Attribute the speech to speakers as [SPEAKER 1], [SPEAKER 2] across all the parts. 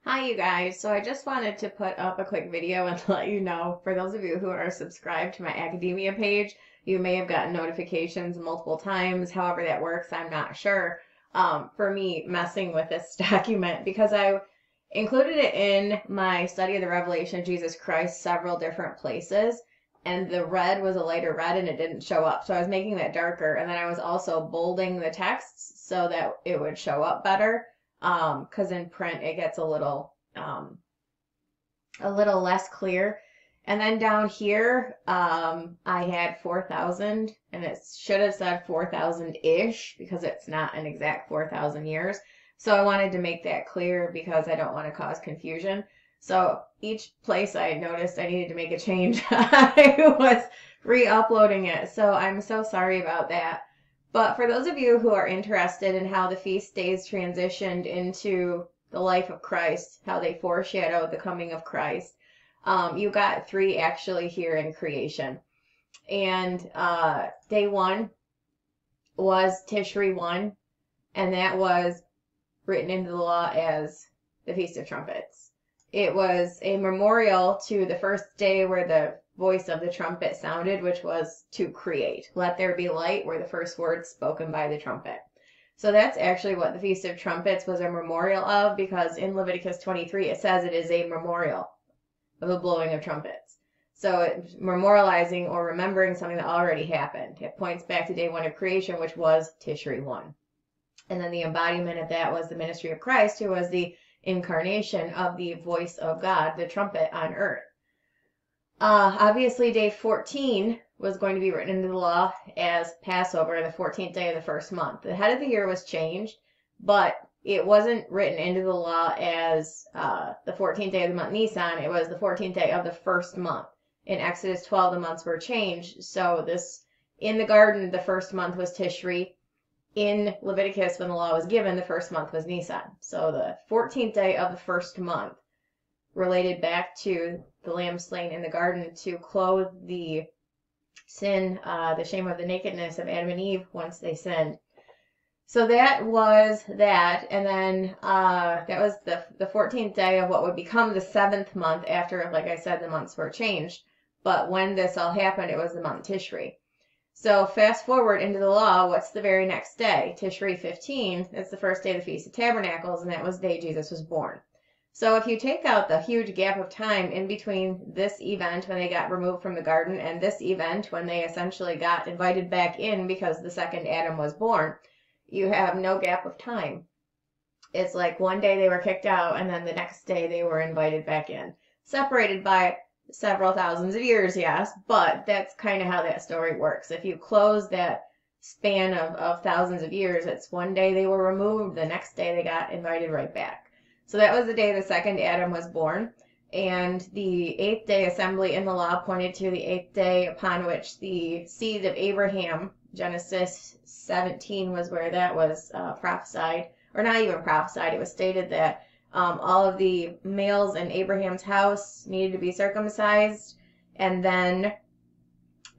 [SPEAKER 1] Hi, you guys. So I just wanted to put up a quick video and let you know, for those of you who are subscribed to my academia page, you may have gotten notifications multiple times. However that works, I'm not sure. For me, messing with this document because I included it in my study of the revelation of Jesus Christ several different places, and the red was a lighter red and it didn't show up. So I was making that darker, and then I was also bolding the texts so that it would show up better. Because in print it gets a little less clear. And then down here, I had 4,000, and it should have said 4,000-ish because it's not an exact 4,000 years. So I wanted to make that clear because I don't want to cause confusion. So each place I noticed I needed to make a change, I was re-uploading it. So I'm so sorry about that. But for those of you who are interested in how the feast days transitioned into the life of Christ, how they foreshadowed the coming of Christ, you got three actually here in creation. And day one was Tishri 1, and that was written into the law as the Feast of Trumpets. It was a memorial to the first day where the voice of the trumpet sounded, which was to create. Let there be light were the first words spoken by the trumpet. So that's actually what the Feast of Trumpets was a memorial of, because in Leviticus 23 it says it is a memorial of the blowing of trumpets. So it's memorializing or remembering something that already happened. It points back to day one of creation, which was Tishri 1. And then the embodiment of that was the ministry of Christ, who was the incarnation of the voice of God, the trumpet on earth. Obviously, day 14 was going to be written into the law as Passover, the 14th day of the first month. The head of the year was changed, but it wasn't written into the law as the 14th day of the month Nisan. It was the 14th day of the first month. In Exodus 12, the months were changed. So this, in the garden, the first month was Tishri. In Leviticus, when the law was given, the first month was Nisan. So the 14th day of the first month related back to the lamb slain in the garden to clothe the sin, the shame of the nakedness of Adam and Eve once they sinned. So that was that, and then that was the 14th day of what would become the 7th month after, like I said, the months were changed. But when this all happened, it was the month Tishri. So fast forward into the law, what's the very next day? Tishri 15, it's the first day of the Feast of Tabernacles, and that was the day Jesus was born. So if you take out the huge gap of time in between this event when they got removed from the garden and this event when they essentially got invited back in because the second Adam was born, you have no gap of time. It's like one day they were kicked out and then the next day they were invited back in. Separated by several thousands of years, yes, but that's kind of how that story works. If you close that span of thousands of years, it's one day they were removed, the next day they got invited right back. So that was the day the second Adam was born. And the 8th day assembly in the law pointed to the 8th day upon which the seed of Abraham, Genesis 17 was where that was prophesied, or not even prophesied, it was stated that all of the males in Abraham's house needed to be circumcised, and then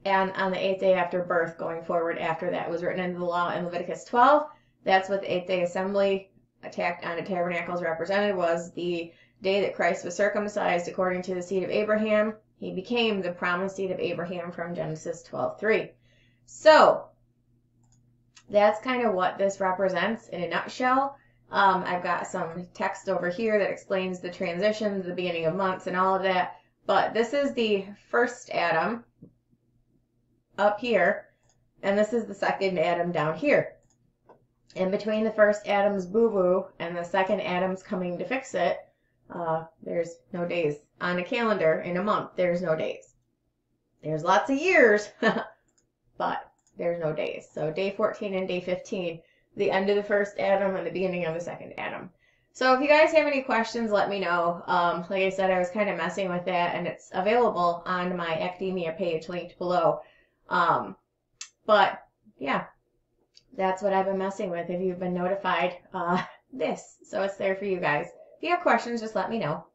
[SPEAKER 1] on the 8th day after birth going forward after that was written into the law in Leviticus 12. That's what the 8th day assembly attacked on the tabernacles represented, was the day that Christ was circumcised according to the seed of Abraham. He became the promised seed of Abraham from Genesis 12:3. So that's kind of what this represents in a nutshell. I've got some text over here that explains the transitions, the beginning of months, and all of that. But this is the first Adam up here, and this is the second Adam down here. In between the first Adam's boo-boo and the second Adam's coming to fix it, there's no days. On a calendar, in a month, there's no days. There's lots of years, but there's no days. So day 14 and day 15, the end of the first Adam and the beginning of the second Adam. So if you guys have any questions, let me know. Like I said, I was kind of messing with that, and it's available on my academia page linked below. But yeah, that's what I've been messing with if you've been notified this. So it's there for you guys. If you have questions, just let me know.